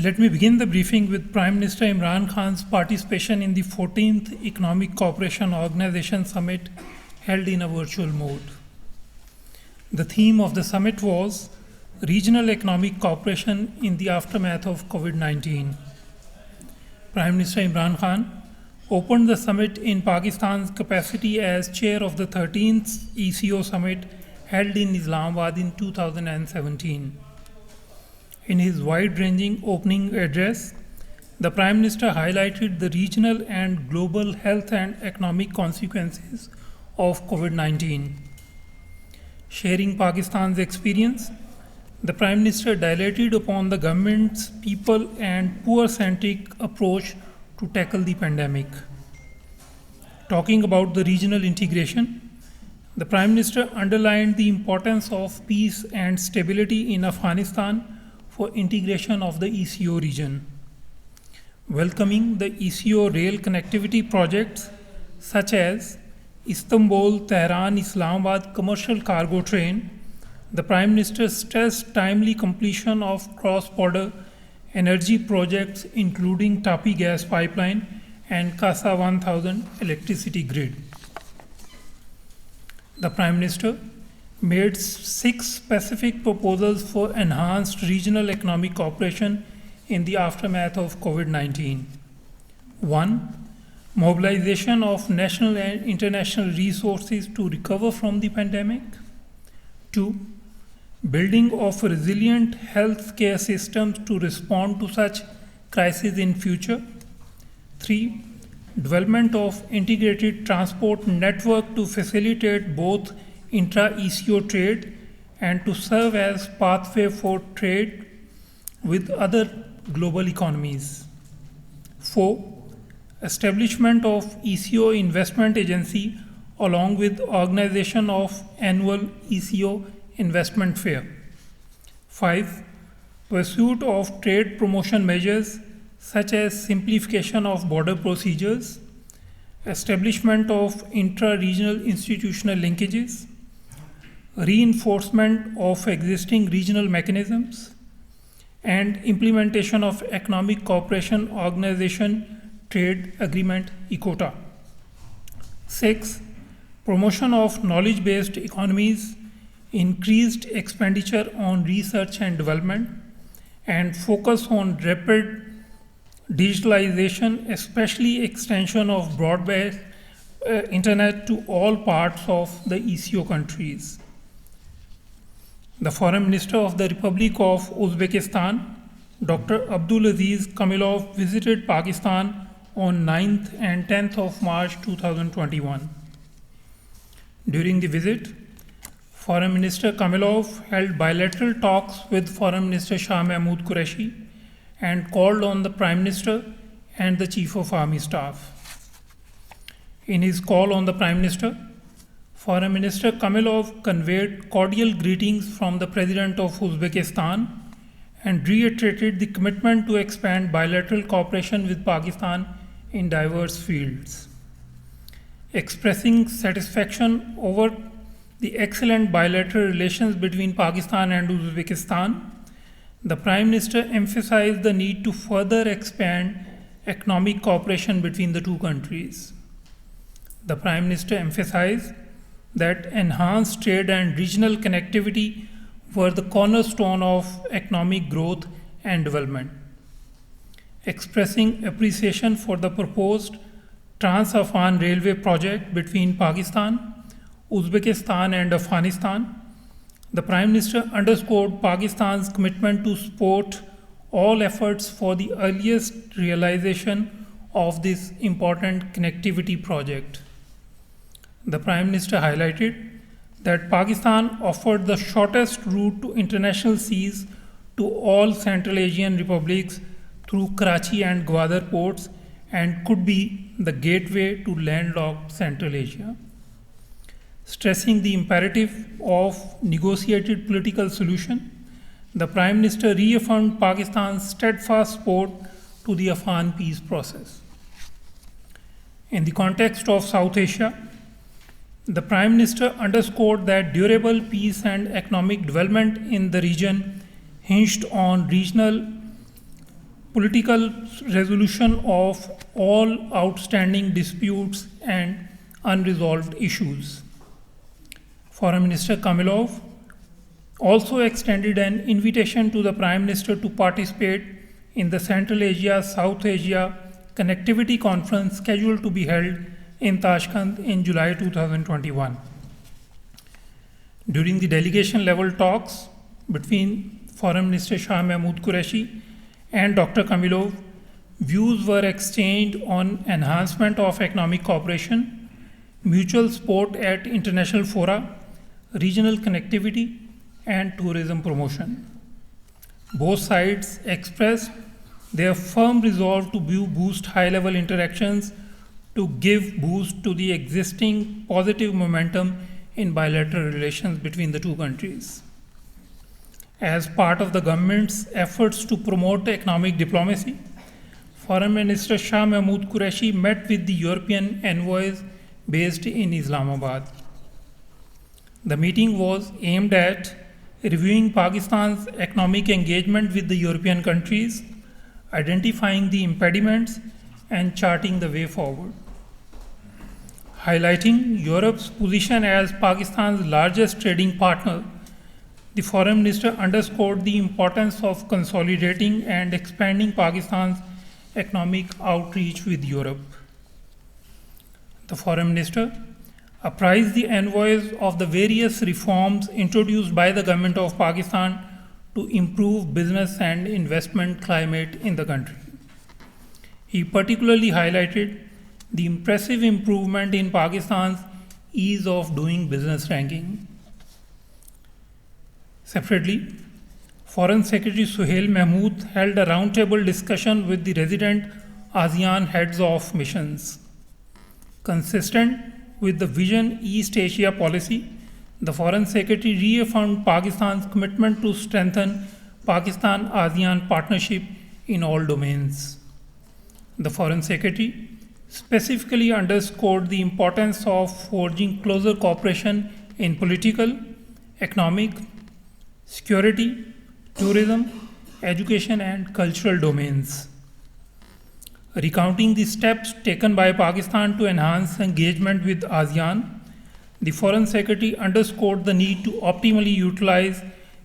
Let me begin the briefing with Prime Minister Imran Khan's participation in the 14th Economic Cooperation Organization Summit held in a virtual mode. The theme of the summit was Regional Economic Cooperation in the Aftermath of COVID-19. Prime Minister Imran Khan opened the summit in Pakistan's capacity as chair of the 13th ECO Summit held in Islamabad in 2017. In his wide-ranging opening address, the Prime Minister highlighted the regional and global health and economic consequences of COVID-19. Sharing Pakistan's experience, the Prime Minister dilated upon the government's people and poor-centric approach to tackle the pandemic. Talking about the regional integration, the Prime Minister underlined the importance of peace and stability in Afghanistan for integration of the ECO region. Welcoming the ECO rail connectivity projects such as Istanbul-Tehran-Islamabad commercial cargo train, the Prime Minister stressed timely completion of cross-border energy projects including Tapi gas pipeline and Kasa 1000 electricity grid. The Prime Minister made 6 specific proposals for enhanced regional economic cooperation in the aftermath of COVID-19. 1. Mobilization of national and international resources to recover from the pandemic. 2. Building of resilient healthcare systems to respond to such crises in future. 3. Development of integrated transport network to facilitate both intra-ECO trade and to serve as pathway for trade with other global economies. 4. Establishment of ECO Investment Agency along with organization of annual ECO Investment Fair. 5. Pursuit of trade promotion measures such as simplification of border procedures, establishment of intra-regional institutional linkages, reinforcement of existing regional mechanisms, and implementation of Economic Cooperation Organization Trade Agreement ECOTA. 6. Promotion of knowledge-based economies, increased expenditure on research and development, and focus on rapid digitalization, especially extension of broadband internet to all parts of the ECO countries. The Foreign Minister of the Republic of Uzbekistan, Dr. Abdulaziz Kamilov, visited Pakistan on 9th and 10th of March 2021. During the visit, Foreign Minister Kamilov held bilateral talks with Foreign Minister Shah Mahmood Qureshi and called on the Prime Minister and the Chief of Army Staff. In his call on the Prime Minister, Foreign Minister Kamilov conveyed cordial greetings from the President of Uzbekistan and reiterated the commitment to expand bilateral cooperation with Pakistan in diverse fields. Expressing satisfaction over the excellent bilateral relations between Pakistan and Uzbekistan, the Prime Minister emphasized the need to further expand economic cooperation between the two countries. The Prime Minister emphasized that enhanced trade and regional connectivity were the cornerstone of economic growth and development. Expressing appreciation for the proposed Trans-Afghan Railway project between Pakistan, Uzbekistan and Afghanistan, the Prime Minister underscored Pakistan's commitment to support all efforts for the earliest realization of this important connectivity project. The Prime Minister highlighted that Pakistan offered the shortest route to international seas to all Central Asian republics through Karachi and Gwadar ports and could be the gateway to landlocked Central Asia. Stressing the imperative of negotiated political solution, the Prime Minister reaffirmed Pakistan's steadfast support to the Afghan peace process. In the context of South Asia, the Prime Minister underscored that durable peace and economic development in the region hinged on regional political resolution of all outstanding disputes and unresolved issues. Foreign Minister Kamilov also extended an invitation to the Prime Minister to participate in the Central Asia South Asia Connectivity Conference scheduled to be held in Tashkent in July 2021. During the delegation level talks between Foreign Minister Shah Mahmood Qureshi and Dr. Kamilov, views were exchanged on enhancement of economic cooperation, mutual support at international fora, regional connectivity, and tourism promotion. Both sides expressed their firm resolve to boost high-level interactions to give boost to the existing positive momentum in bilateral relations between the two countries. As part of the government's efforts to promote economic diplomacy, Foreign Minister Shah Mahmood Qureshi met with the European envoys based in Islamabad. The meeting was aimed at reviewing Pakistan's economic engagement with the European countries, identifying the impediments, and charting the way forward. Highlighting Europe's position as Pakistan's largest trading partner, the Foreign Minister underscored the importance of consolidating and expanding Pakistan's economic outreach with Europe. The Foreign Minister apprised the envoys of the various reforms introduced by the government of Pakistan to improve business and investment climate in the country. He particularly highlighted the impressive improvement in Pakistan's ease of doing business ranking. Separately, Foreign Secretary Suhail Mahmood held a roundtable discussion with the resident ASEAN heads of missions. Consistent with the Vision East Asia policy, the Foreign Secretary reaffirmed Pakistan's commitment to strengthen Pakistan-ASEAN partnership in all domains. The Foreign Secretary specifically underscored the importance of forging closer cooperation in political, economic, security, tourism, education, and cultural domains. Recounting the steps taken by Pakistan to enhance engagement with ASEAN, the Foreign Secretary underscored the need to optimally utilize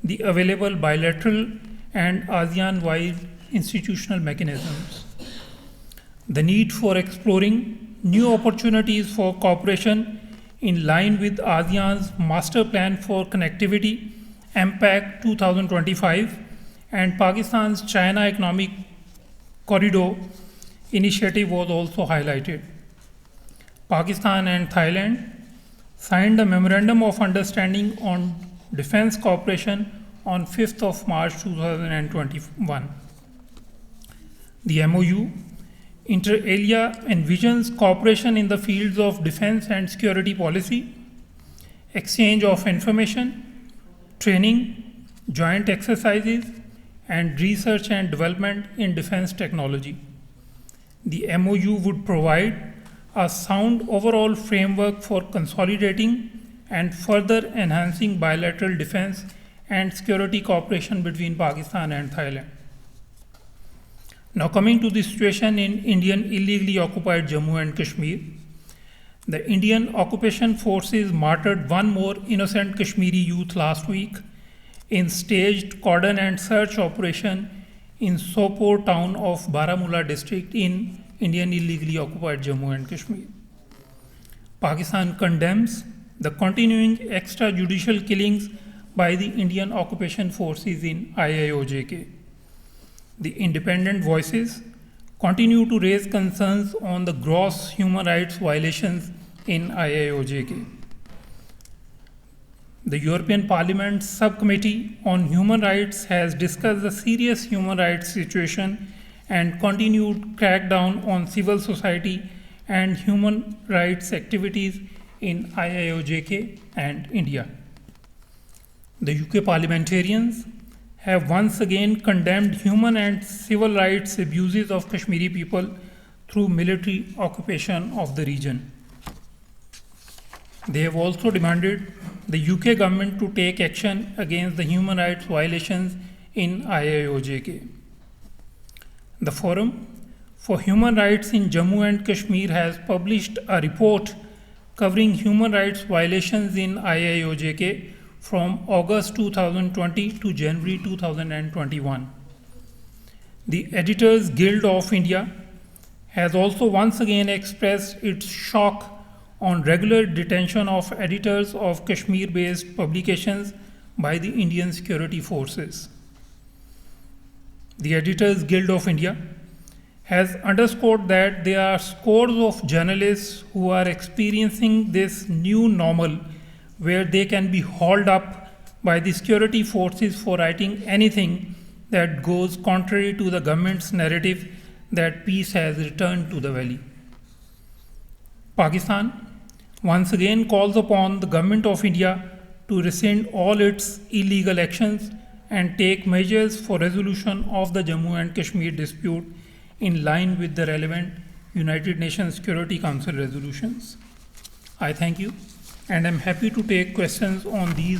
the available bilateral and ASEAN-wide institutional mechanisms. The need for exploring new opportunities for cooperation in line with ASEAN's Master Plan for Connectivity, MPAC 2025, and Pakistan's China Economic Corridor initiative was also highlighted. Pakistan and Thailand signed a Memorandum of Understanding on Defense Cooperation on 5th of March 2021. The MOU, inter alia, envisions cooperation in the fields of defense and security policy, exchange of information, training, joint exercises, and research and development in defense technology. The MOU would provide a sound overall framework for consolidating and further enhancing bilateral defense and security cooperation between Pakistan and Thailand. Now coming to the situation in Indian illegally occupied Jammu and Kashmir, the Indian occupation forces martyred one more innocent Kashmiri youth last week in staged cordon and search operation in Sopore town of Baramulla district in Indian illegally occupied Jammu and Kashmir. Pakistan condemns the continuing extrajudicial killings by the Indian occupation forces in IIOJK. The independent voices continue to raise concerns on the gross human rights violations in IIOJK. The European Parliament's Subcommittee on Human Rights has discussed the serious human rights situation and continued crackdown on civil society and human rights activities in IIOJK and India. The UK parliamentarians have once again condemned human and civil rights abuses of Kashmiri people through military occupation of the region. They have also demanded the UK government to take action against the human rights violations in IIOJK. The Forum for Human Rights in Jammu and Kashmir has published a report covering human rights violations in IIOJK from August 2020 to January 2021. The Editors Guild of India has also once again expressed its shock on regular detention of editors of Kashmir-based publications by the Indian security forces. The Editors Guild of India has underscored that there are scores of journalists who are experiencing this new normal where they can be hauled up by the security forces for writing anything that goes contrary to the government's narrative that peace has returned to the valley. Pakistan once again calls upon the Government of India to rescind all its illegal actions and take measures for resolution of the Jammu and Kashmir dispute in line with the relevant United Nations Security Council resolutions. I thank you and am happy to take questions on these